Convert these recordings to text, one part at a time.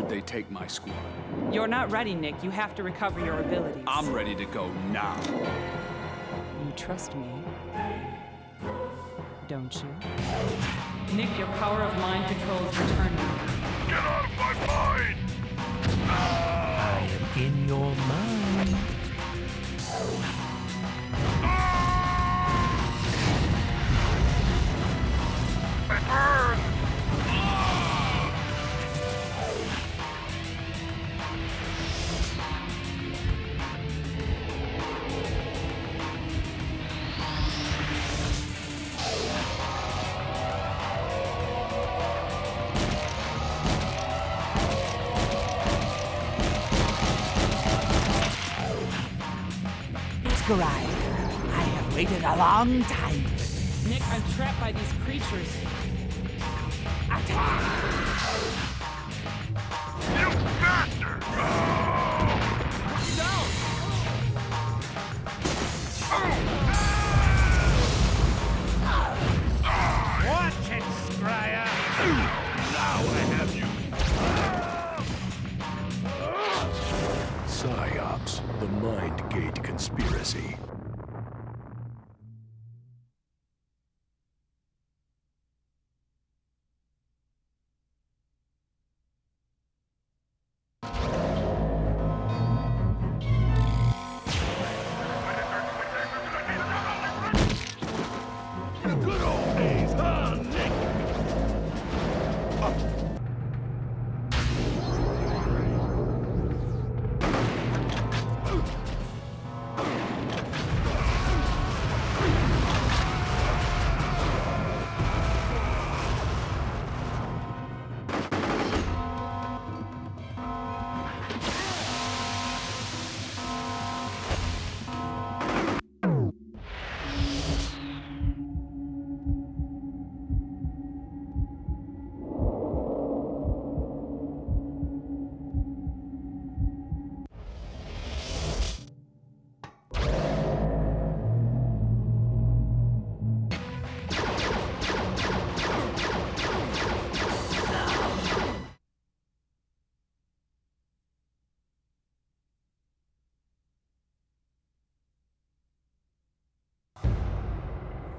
would they take my squad? You're not ready, Nick. You have to recover your abilities. I'm ready to go now. You trust me, don't you? Nick, your power of mind control is returning. Get out of my mind! I am in your mind. It burns! Scribe, I have waited a long time. Nick, I'm trapped by these creatures. Attack! You bastard! Watch it, Scryer! Now I have you! PsiOps, the Mind Gate Conspiracy. Good old days, huh, Nick?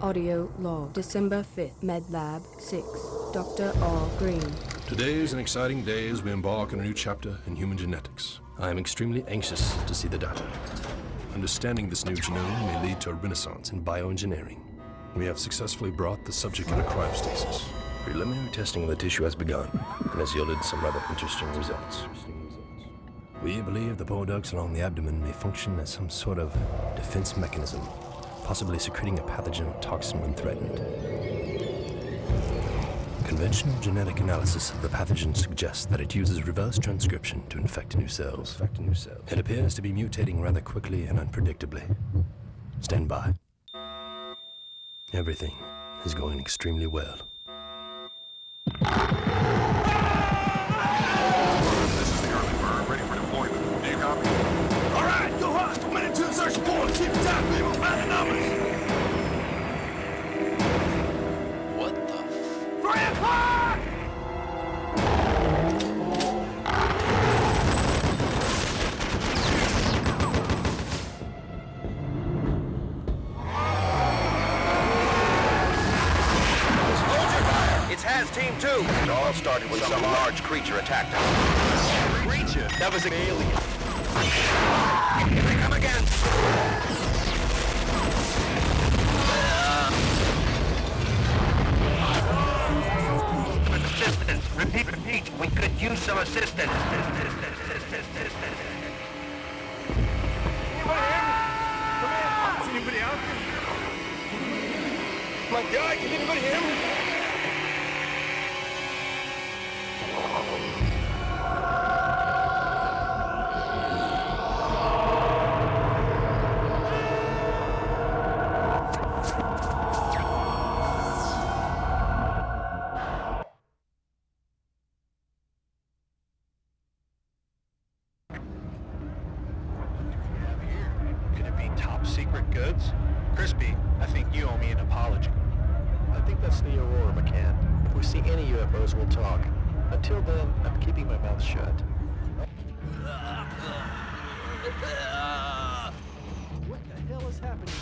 Audio log, December 5th, MedLab 6, Dr. R. Green. Today is an exciting day as we embark on a new chapter in human genetics. I am extremely anxious to see the data. Understanding this new genome may lead to a renaissance in bioengineering. We have successfully brought the subject into cryostasis. Preliminary testing of the tissue has begun and has yielded some rather interesting results. We believe the podocs along the abdomen may function as some sort of defense mechanism, possibly secreting a pathogen or toxin when threatened. Conventional genetic analysis of the pathogen suggests that it uses reverse transcription to infect new cells. It appears to be mutating rather quickly and unpredictably. Stand by. Everything is going extremely well. This is the early bird, ready for deployment. Do you copy? All right, go hostile. Minute to insertion point. Keep the time, people. Find the numbers. What the 3 o'clock! Has Team 2. It all started when some large creature attacked us. Creature? That was an alien. Here they come again. Assistance. Repeat. We could use some assistance. Anybody out there? My God, can anybody hear me? Could it be top secret goods? Crispy, I think you owe me an apology. I think that's the Aurora, McCann. If we see any UFOs, we'll talk. Until then, I'm keeping my mouth shut. What the hell is happening?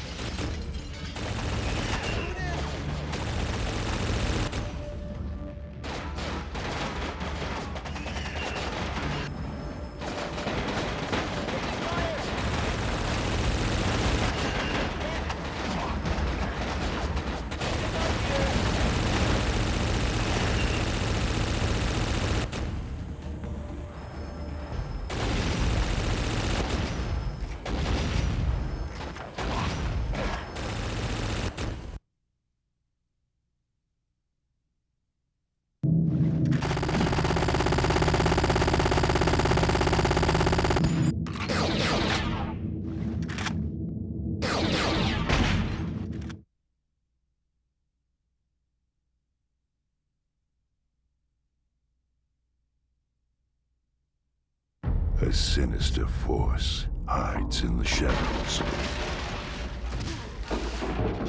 A sinister force hides in the shadows,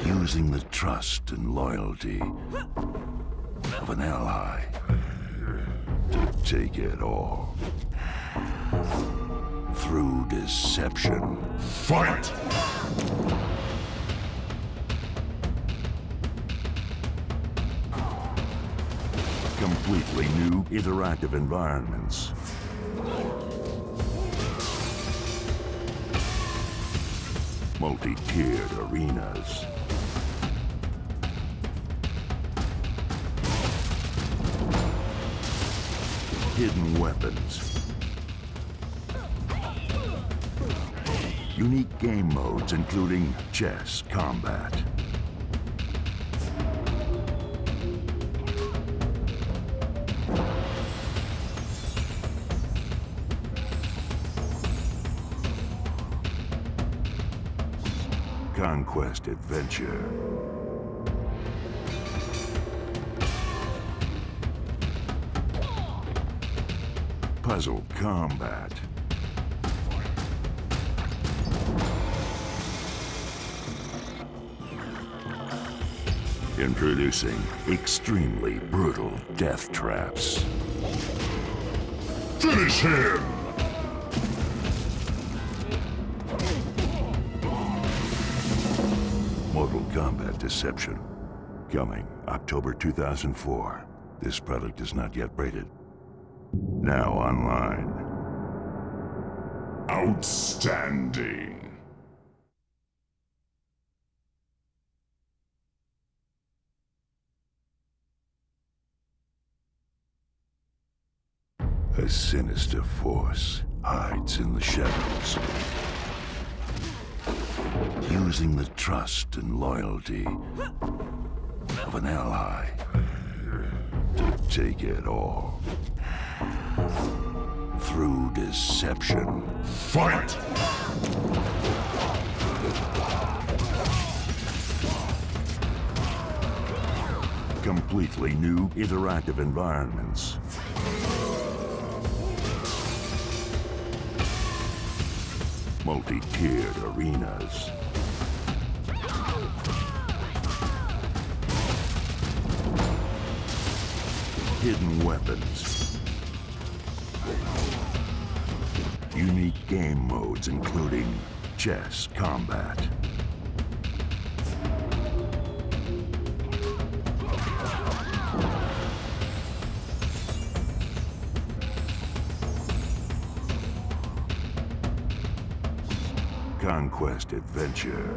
using the trust and loyalty of an ally to take it all. Through deception. Fight! Completely new interactive environments. Multi-tiered arenas. Hidden weapons. Unique game modes including chess, combat. Conquest adventure. Puzzle combat. Introducing extremely brutal death traps. Finish him! Mortal Kombat Deception. Coming October 2004. This product is not yet rated. Now online. Outstanding. A sinister force hides in the shadows, using the trust and loyalty of an ally to take it all. Through deception. Fight! Completely new interactive environments. Multi-tiered arenas. Hidden weapons. Unique game modes including chess, combat. Conquest adventure.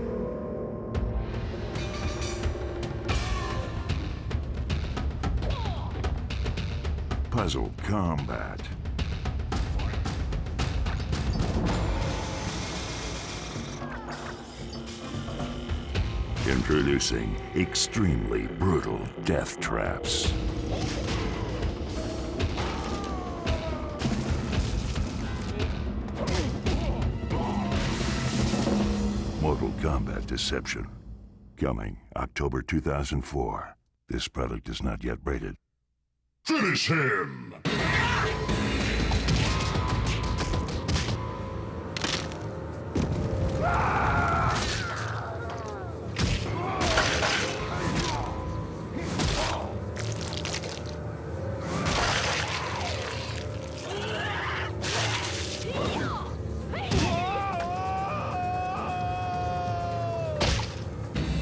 Puzzle combat. Introducing extremely brutal death traps. Mortal Kombat Deception. Coming October 2004. This product is not yet rated. Finish him!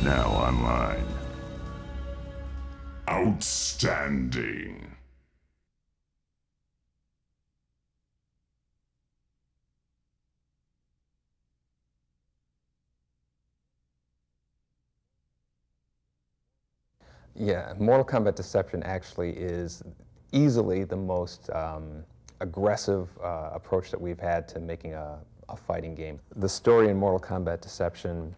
Now online. Outstanding. Yeah, Mortal Kombat Deception actually is easily the most aggressive approach that we've had to making a fighting game. The story in Mortal Kombat Deception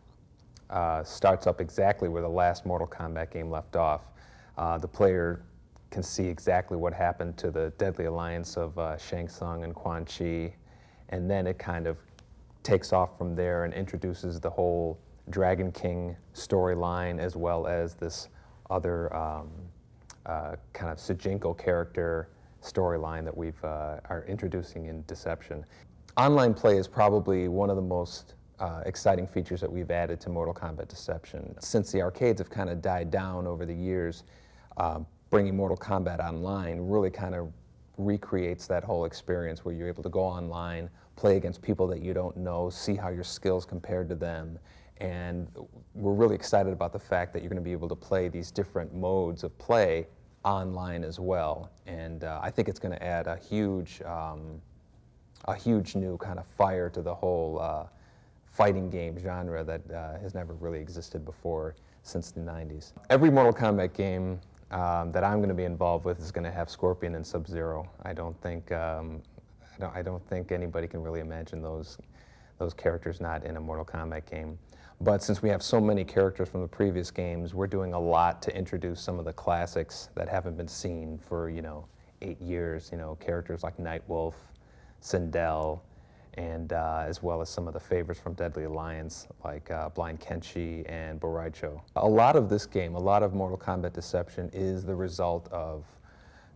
starts up exactly where the last Mortal Kombat game left off. The player can see exactly what happened to the deadly alliance of Shang Tsung and Quan Chi, and then it kind of takes off from there and introduces the whole Dragon King storyline, as well as this other kind of Sujinko character storyline that we've are introducing in Deception. Online play is probably one of the most exciting features that we've added to Mortal Kombat Deception. Since the arcades have kind of died down over the years, bringing Mortal Kombat online really kind of recreates that whole experience where you're able to go online, play against people that you don't know, see how your skills compared to them. And we're really excited about the fact that you're going to be able to play these different modes of play online as well. And I think it's going to add a huge new kind of fire to the whole fighting game genre that has never really existed before since the 90s. Every Mortal Kombat game that I'm going to be involved with is going to have Scorpion and Sub-Zero. I don't think anybody can really imagine those characters not in a Mortal Kombat game. But since we have so many characters from the previous games, we're doing a lot to introduce some of the classics that haven't been seen for 8 years. Characters like Nightwolf, Sindel, and as well as some of the favorites from Deadly Alliance like Blind Kenshi and Boraicho. A lot of this game, a lot of Mortal Kombat Deception is the result of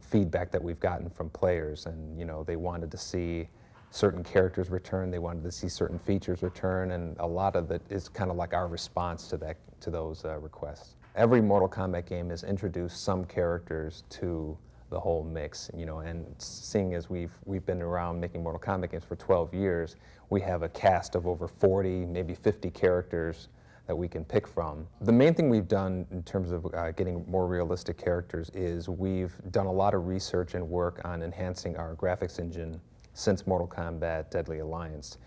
feedback that we've gotten from players, and they wanted to see certain characters return, they wanted to see certain features return, and a lot of it is kind of like our response to those requests. Every Mortal Kombat game has introduced some characters to the whole mix, and seeing as we've been around making Mortal Kombat games for 12 years, we have a cast of over 40, maybe 50 characters that we can pick from. The main thing we've done in terms of getting more realistic characters is we've done a lot of research and work on enhancing our graphics engine since Mortal Kombat Deadly Alliance.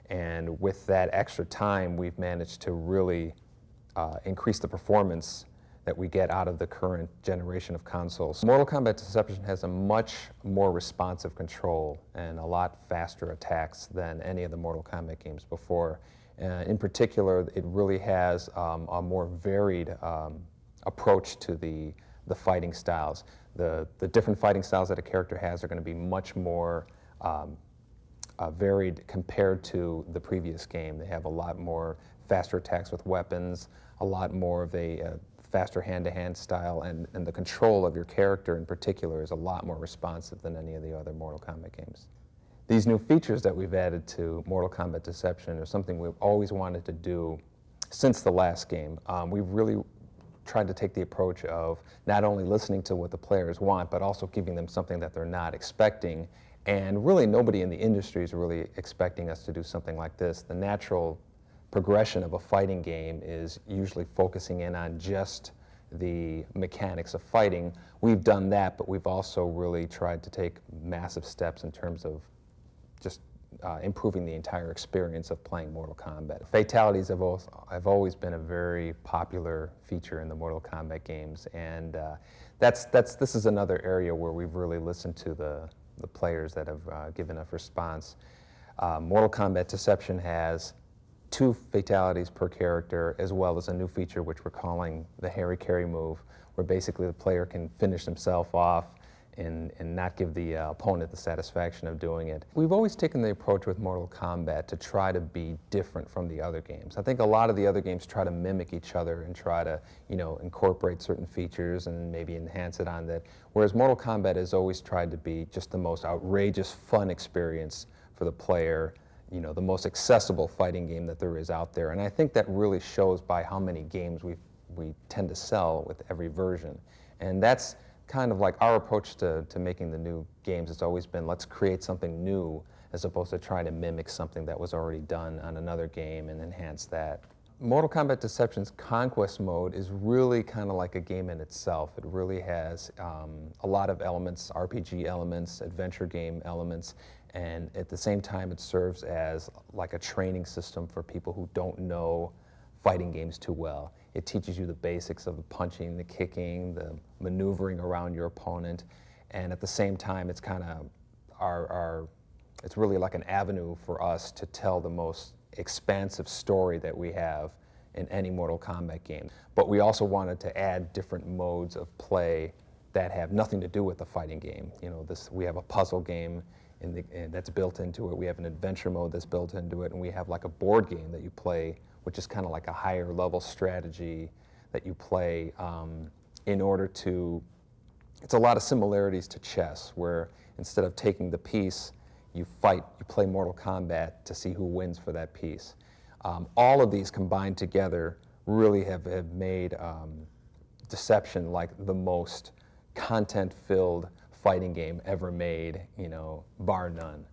And with that extra time, we've managed to really increase the performance that we get out of the current generation of consoles. Mortal Kombat Deception has a much more responsive control and a lot faster attacks than any of the Mortal Kombat games before. In particular, it really has a more varied approach to the fighting styles. The different fighting styles that a character has are going to be much more varied compared to the previous game. They have a lot more faster attacks with weapons, a lot more of a faster hand-to-hand style, and the control of your character in particular is a lot more responsive than any of the other Mortal Kombat games. These new features that we've added to Mortal Kombat Deception are something we've always wanted to do since the last game. We've really tried to take the approach of not only listening to what the players want, but also giving them something that they're not expecting. And really nobody in the industry is really expecting us to do something like this. The natural progression of a fighting game is usually focusing in on just the mechanics of fighting. We've done that, but we've also really tried to take massive steps in terms of just improving the entire experience of playing Mortal Kombat. Fatalities have always been a very popular feature in the Mortal Kombat games, and this is another area where we've really listened to the players that have given a response. Mortal Kombat Deception has 2 fatalities per character, as well as a new feature which we're calling the Harry Carry move, where basically the player can finish himself off and not give the opponent the satisfaction of doing it. We've always taken the approach with Mortal Kombat to try to be different from the other games. I think a lot of the other games try to mimic each other and try to, incorporate certain features and maybe enhance it on that, whereas Mortal Kombat has always tried to be just the most outrageous, fun experience for the player, the most accessible fighting game that there is out there. And I think that really shows by how many games we tend to sell with every version. And that's kind of like our approach to making the new games. It's always been, let's create something new as opposed to trying to mimic something that was already done on another game and enhance that. Mortal Kombat Deception's Conquest mode is really kind of like a game in itself. It really has a lot of elements, RPG elements, adventure game elements, and at the same time it serves as like a training system for people who don't know fighting games too well. It teaches you the basics of the punching, the kicking, the maneuvering around your opponent, and at the same time it's kind of it's really like an avenue for us to tell the most expansive story that we have in any Mortal Kombat game. But we also wanted to add different modes of play that have nothing to do with the fighting game. You know, we have a puzzle game that's built into it. We have an adventure mode that's built into it, and we have like a board game that you play, which is kind of like a higher level strategy that you play in order to. It's a lot of similarities to chess, where instead of taking the piece, you play Mortal Kombat to see who wins for that piece. All of these combined together really have made Deception like the most content-filled fighting game ever made, you know, bar none.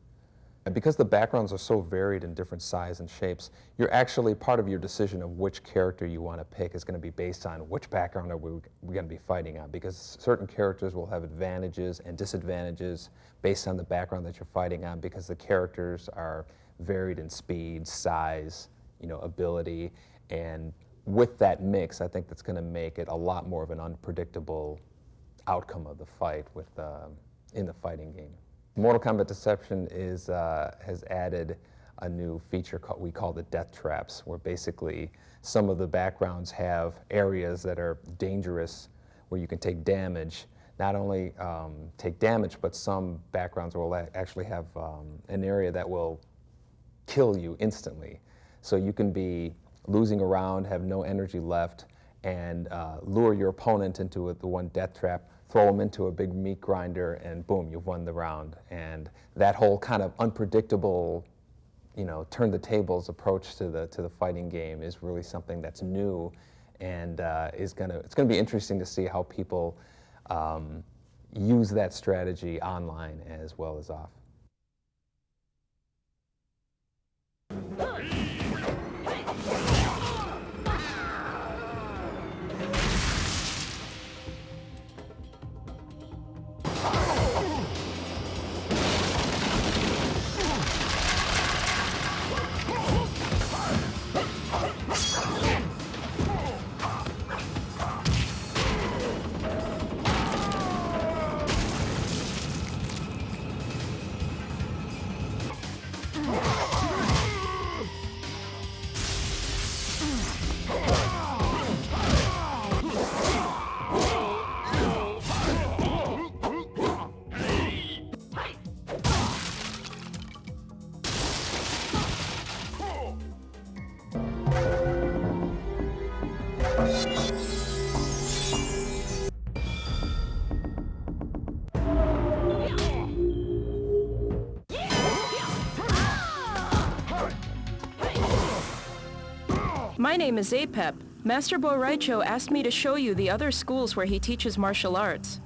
And because the backgrounds are so varied in different sizes and shapes, you're actually, part of your decision of which character you want to pick is going to be based on which background are we going to be fighting on, because certain characters will have advantages and disadvantages based on the background that you're fighting on, because the characters are varied in speed, size, you know, ability, and with that mix, I think that's going to make it a lot more of an unpredictable outcome of the fight in the fighting game. Mortal Kombat Deception has added a new feature we call the death traps, where basically some of the backgrounds have areas that are dangerous where you can take damage. Not only take damage, but some backgrounds will actually have an area that will kill you instantly. So you can be losing a round, have no energy left, and lure your opponent into the one death trap, throw them into a big meat grinder, and boom, you've won the round. And that whole kind of unpredictable, you know, turn the tables approach to the fighting game is really something that's new, and it's gonna be interesting to see how people use that strategy online as well as off. My name is Apep. Master Bo Raicho asked me to show you the other schools where he teaches martial arts.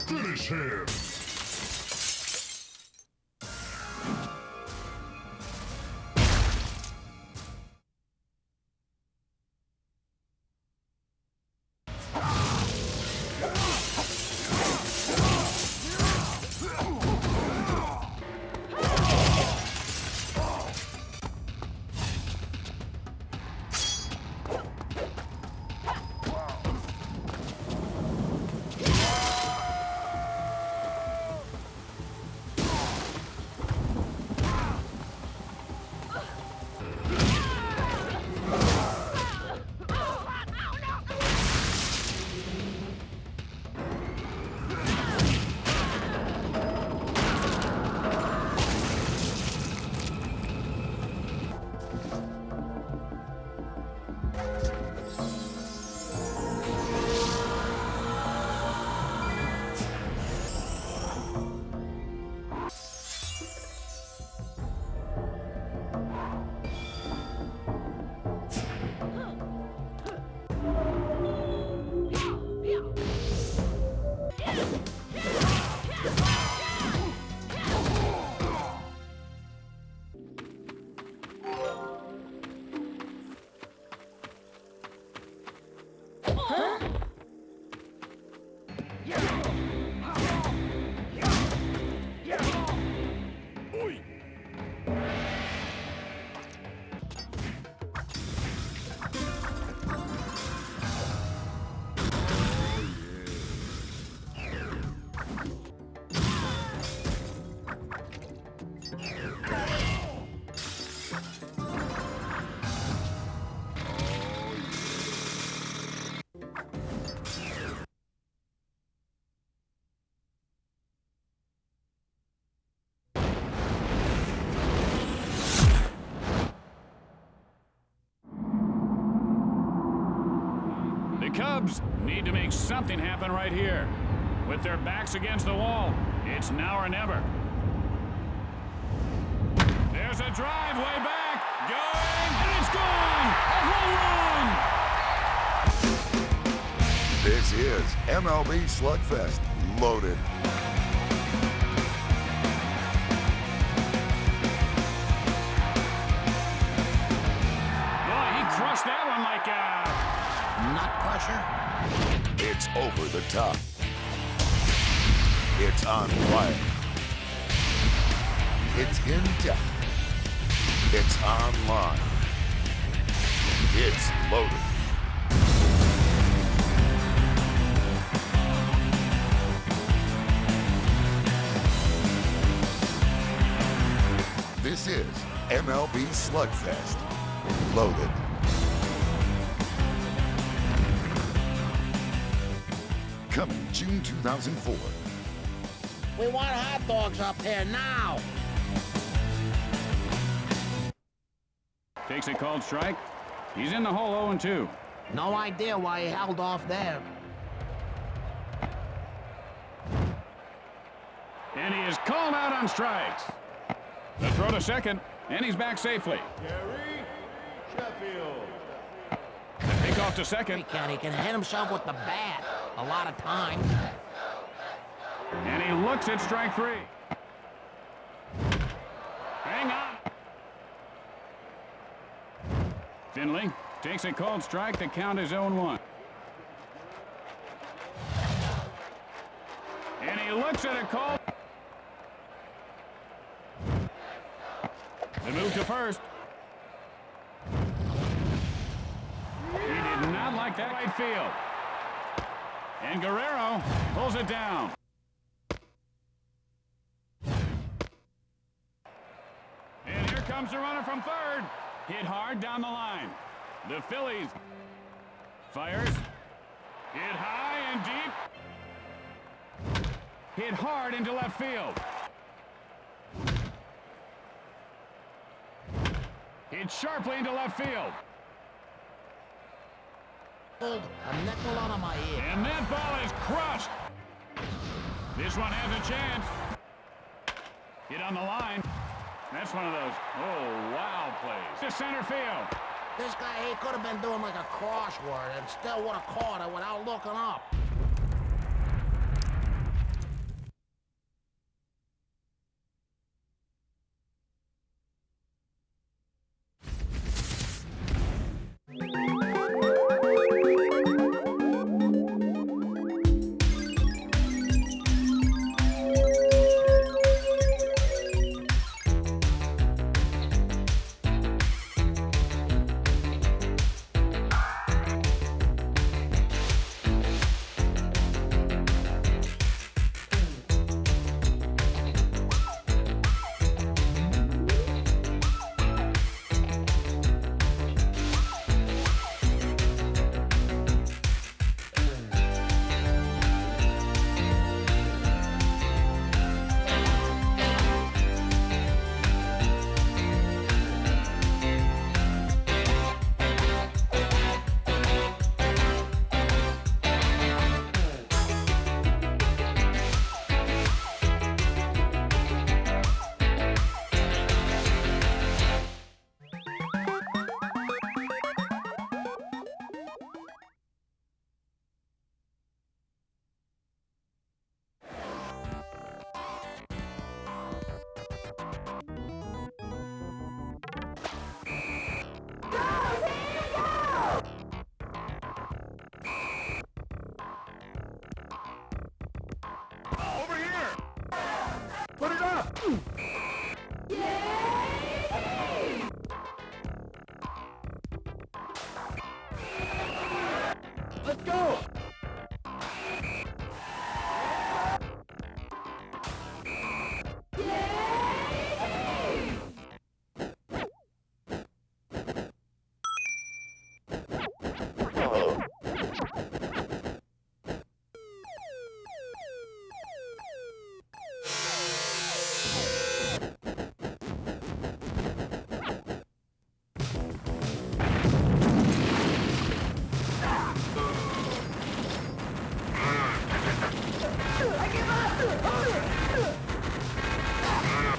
Finish him! Cubs need to make something happen right here. With their backs against the wall, it's now or never. There's a drive way back, going, and it's gone! A home run! This is MLB SlugFest Loaded. Boy, he crushed that one like a nut crusher. It's over the top. It's on fire. It's in depth. It's online. It's loaded. This is MLB SlugFest Loaded. Coming June 2004. We want hot dogs up here now. takes a called strike. He's in the hole 0-2. No idea why he held off there. And he is called out on strikes. The throw to second, and he's back safely. The take off to second. He can hit himself with the bat a lot of times. And he looks at strike three. Hang on. Finley takes a called strike. The count is 0-1. And he looks at a call. The move to first. He did not like that right field. And Guerrero pulls it down. And here comes the runner from third. Hit hard down the line. The Phillies fires. Hit high and deep. Hit hard into left field. Hit sharply into left field. A nickel out of my ear. And that ball is crushed. This one has a chance. Hit on the line. That's one of those, oh, wow plays. To center field. This guy, he could have been doing like a crossword and still would have caught it without looking up.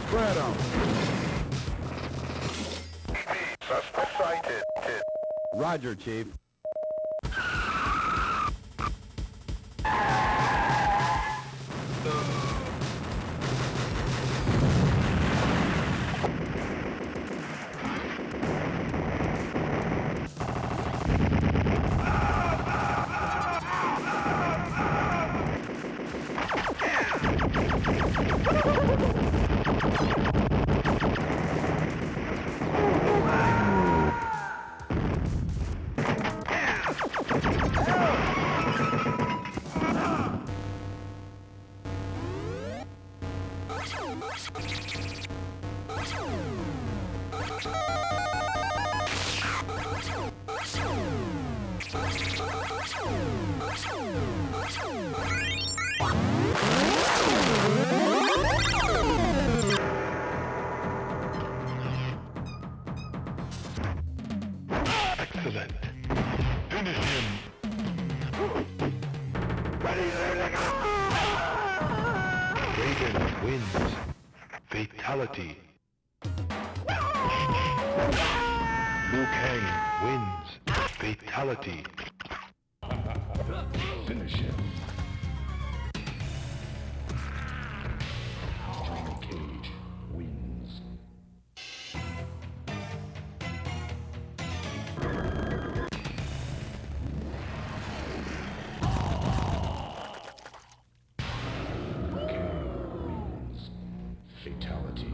Spread 'em. Suspect sighted. Roger, Chief. Excellent. Finish him. Ready, Raiden wins. Fatality. Liu Kang wins. Fatality. Finish him. Johnny Cage wins. Fatality.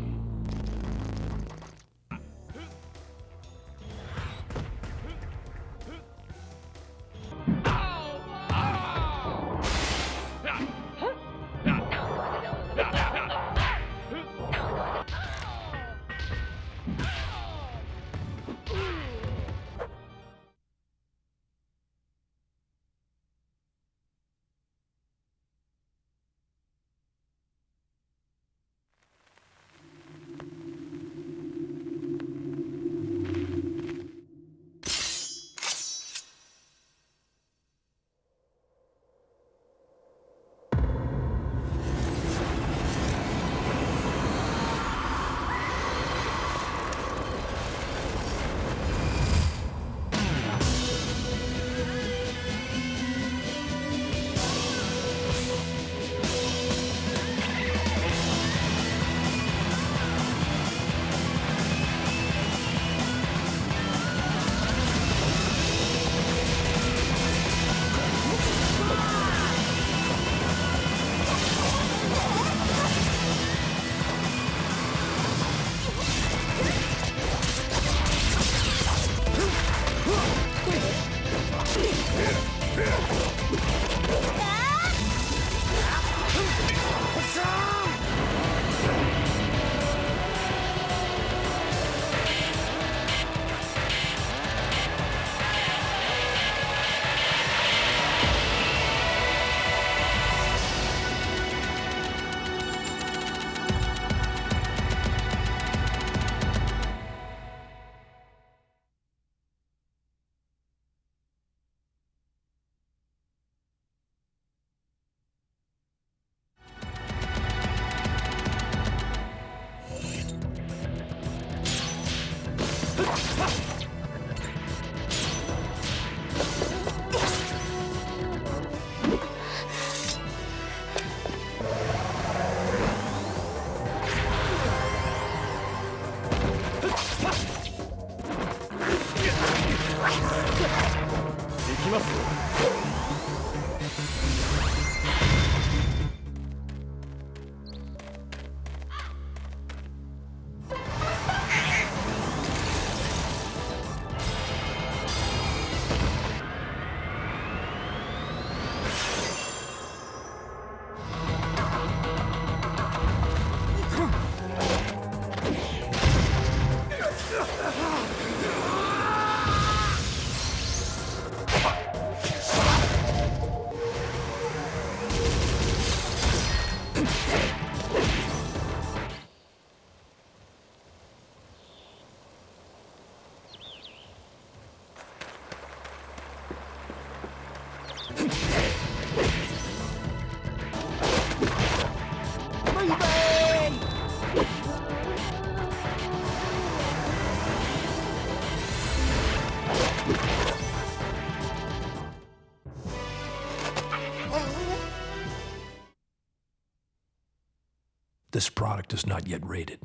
This product is not yet rated.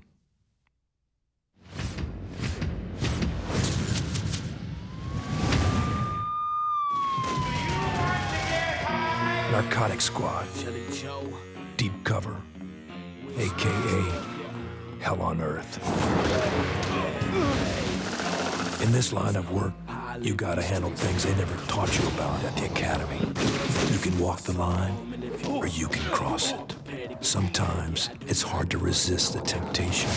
Narcotic Squad. Deep Cover. AKA Hell on Earth. In this line of work, you gotta handle things they never taught you about at the academy. You can walk the line, or you can cross it. Sometimes it's hard to resist the temptation.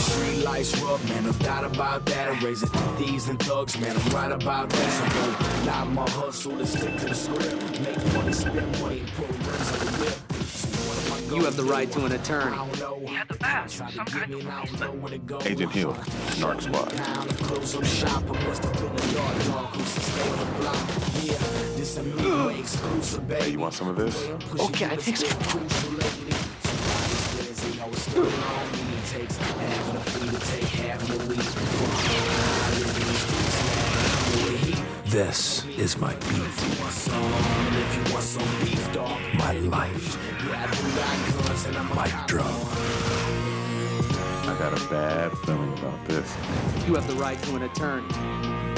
Street life's rough, man, no doubt about that. I'm raising thieves and thugs, man, I'm right about that. So don't lie my hustle and stick to the script. Make money, spend money, and put rims on the whip. You have the right to an attorney. At the back, some kind of Agent Hill, NARC Squad. Hey, you want some of this? Okay, thanks. This is my beef. My life. My drug. I got a bad feeling about this. You have the right to an attorney.